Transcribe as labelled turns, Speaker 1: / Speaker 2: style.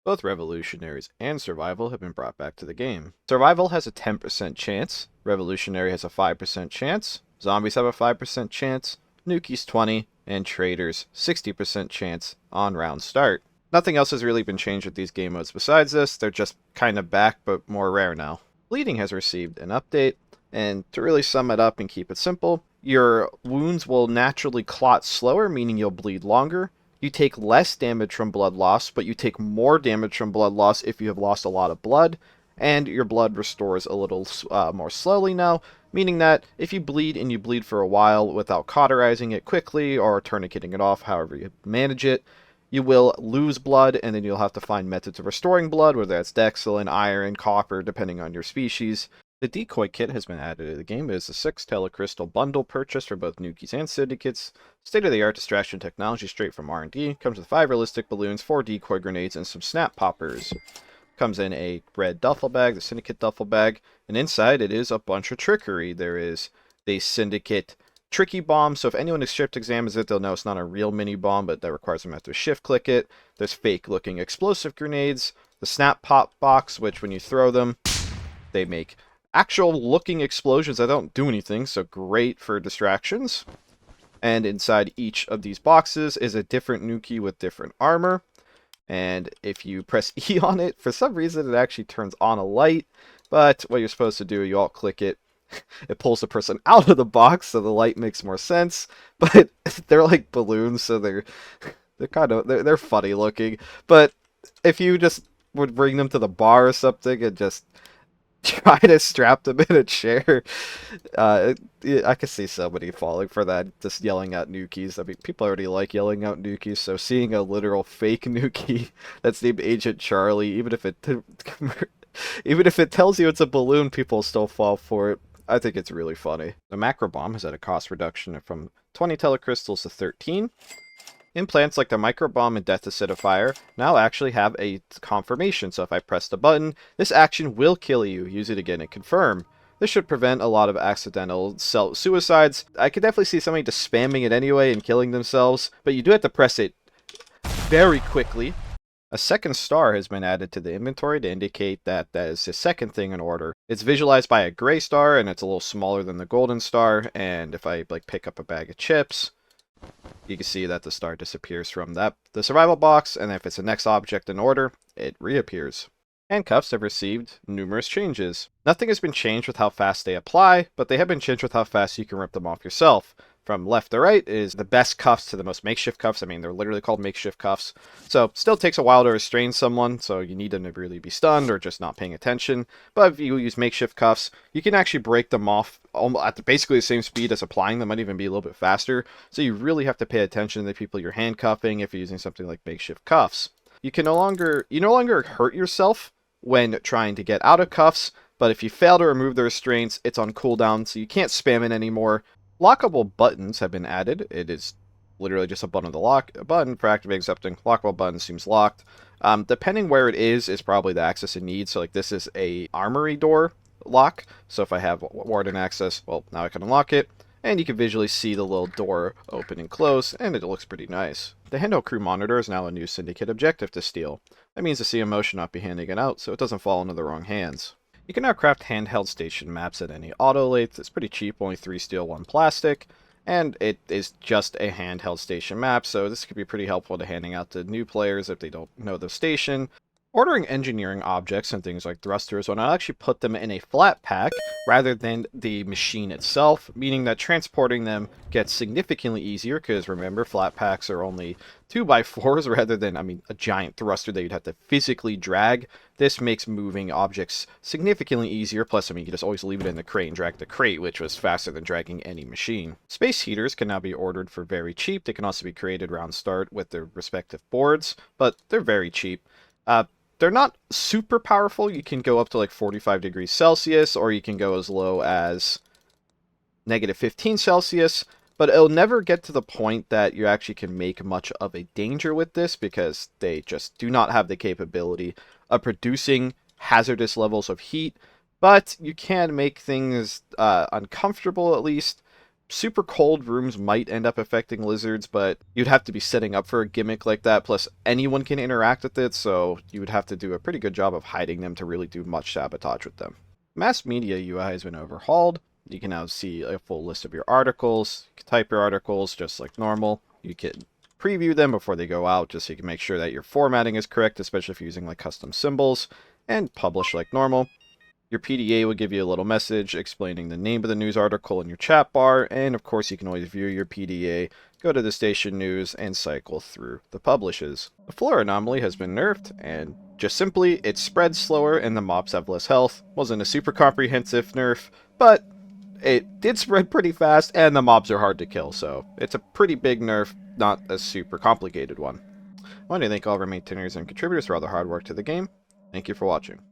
Speaker 1: Both Revolutionaries and Survival have been brought back to the game. Survival has a 10% chance, Revolutionary has a 5% chance, Zombies have a 5% chance, Nukies 20, and Traders 60% chance on round start. Nothing else has really been changed with these game modes besides this, they're just kind of back but more rare now. Bleeding has received an update, and to really sum it up and keep it simple, your wounds will naturally clot slower, meaning you'll bleed longer. You take less damage from blood loss, but you take more damage from blood loss if you have lost a lot of blood, and your blood restores a little more slowly now, meaning that if you bleed and you bleed for a while without cauterizing it quickly or tourniqueting it off, however you manage it, you will lose blood, and then you'll have to find methods of restoring blood, whether that's Dexilin, iron, copper, depending on your species. The Decoy Kit has been added to the game. It is a 6 telecrystal bundle purchased for both Nukies and Syndicates. State-of-the-art distraction technology straight from R&D. Comes with 5 realistic balloons, 4 decoy grenades, and some snap poppers. Comes in a red duffel bag, the Syndicate duffel bag, and inside it is a bunch of trickery. There is the Syndicate tricky bomb, so if anyone has shift examines it, they'll know it's not a real mini bomb, but that requires them to have to shift click it. There's fake-looking explosive grenades, the snap pop box, which when you throw them, they make actual looking explosions that don't do anything, so great for distractions. And inside each of these boxes is a different Nuki with different armor. And if you press E on it, for some reason it actually turns on a light. But what you're supposed to do, you alt click it. It pulls the person out of the box, so the light makes more sense. But they're like balloons, so they're they're funny looking. But if you just would bring them to the bar or something and just try to strap them in a chair. I could see somebody falling for that, just yelling out Nukies. I mean, people already like yelling out Nukies, so seeing a literal fake Nuki that's named Agent Charlie, even if it tells you it's a balloon, people still fall for it. I think it's really funny. The Macrobomb has had a cost reduction from 20 telecrystals to 13. Implants like the Microbomb and Death Acidifier now actually have a confirmation, so if I press the button, this action will kill you. Use it again and confirm. This should prevent a lot of accidental suicides. I could definitely see somebody just spamming it anyway and killing themselves, but you do have to press it very quickly. A second star has been added to the inventory to indicate that that is the second thing in order. It's visualized by a gray star, and it's a little smaller than the golden star, and if I pick up a bag of chips, you can see that the star disappears from the survival box, and if it's the next object in order, it reappears. Handcuffs have received numerous changes. Nothing has been changed with how fast they apply, but they have been changed with how fast you can rip them off yourself. From left to right is the best cuffs to the most makeshift cuffs. I mean, they're literally called makeshift cuffs. So, still takes a while to restrain someone, so you need them to really be stunned or just not paying attention. But if you use makeshift cuffs, you can actually break them off at basically the same speed as applying them, might even be a little bit faster. So you really have to pay attention to the people you're handcuffing if you're using something like makeshift cuffs. You no longer hurt yourself when trying to get out of cuffs, but if you fail to remove the restraints, it's on cooldown, so you can't spam it anymore. Lockable buttons have been added. It is literally just a button for activating something. Lockable button seems locked. Depending where it is probably the access it needs. So like this is a armory door lock. So if I have warden access, well, now I can unlock it. And you can visually see the little door open and close, and it looks pretty nice. The Handheld Crew Monitor is now a new Syndicate objective to steal. That means the CMO should not be handing it out, so it doesn't fall into the wrong hands. You can now craft handheld station maps at any auto lathe. It's pretty cheap, only 3 steel, 1 plastic, and it is just a handheld station map, so this could be pretty helpful to handing out to new players if they don't know the station. Ordering engineering objects and things like thrusters when I actually put them in a Flatpack rather than the machine itself, meaning that transporting them gets significantly easier, because remember, Flatpacks are only 2x4s rather than, a giant thruster that you'd have to physically drag. This makes moving objects significantly easier, plus, you can just always leave it in the crate and drag the crate, which was faster than dragging any machine. Space heaters can now be ordered for very cheap. They can also be created round start with their respective boards, but they're very cheap. They're not super powerful. You can go up to like 45 degrees Celsius, or you can go as low as -15 Celsius, but it'll never get to the point that you actually can make much of a danger with this, because they just do not have the capability of producing hazardous levels of heat, but you can make things uncomfortable at least. super cold rooms might end up affecting lizards, but you'd have to be setting up for a gimmick like that, plus anyone can interact with it, so you would have to do a pretty good job of hiding them to really do much sabotage with them. Mass media UI has been overhauled. You can now see a full list of your articles. You can type your articles just like normal. You can preview them before they go out, just so you can make sure that your formatting is correct, especially if you're using like custom symbols, and publish like normal. Your PDA will give you a little message explaining the name of the news article in your chat bar, and of course you can always view your PDA, go to the station news, and cycle through the publishes. The Flora anomaly has been nerfed, and just simply, it spreads slower and the mobs have less health. Wasn't a super comprehensive nerf, but it did spread pretty fast, and the mobs are hard to kill, so it's a pretty big nerf, not a super complicated one. I want to thank all of our maintainers and contributors for all the hard work to the game. Thank you for watching.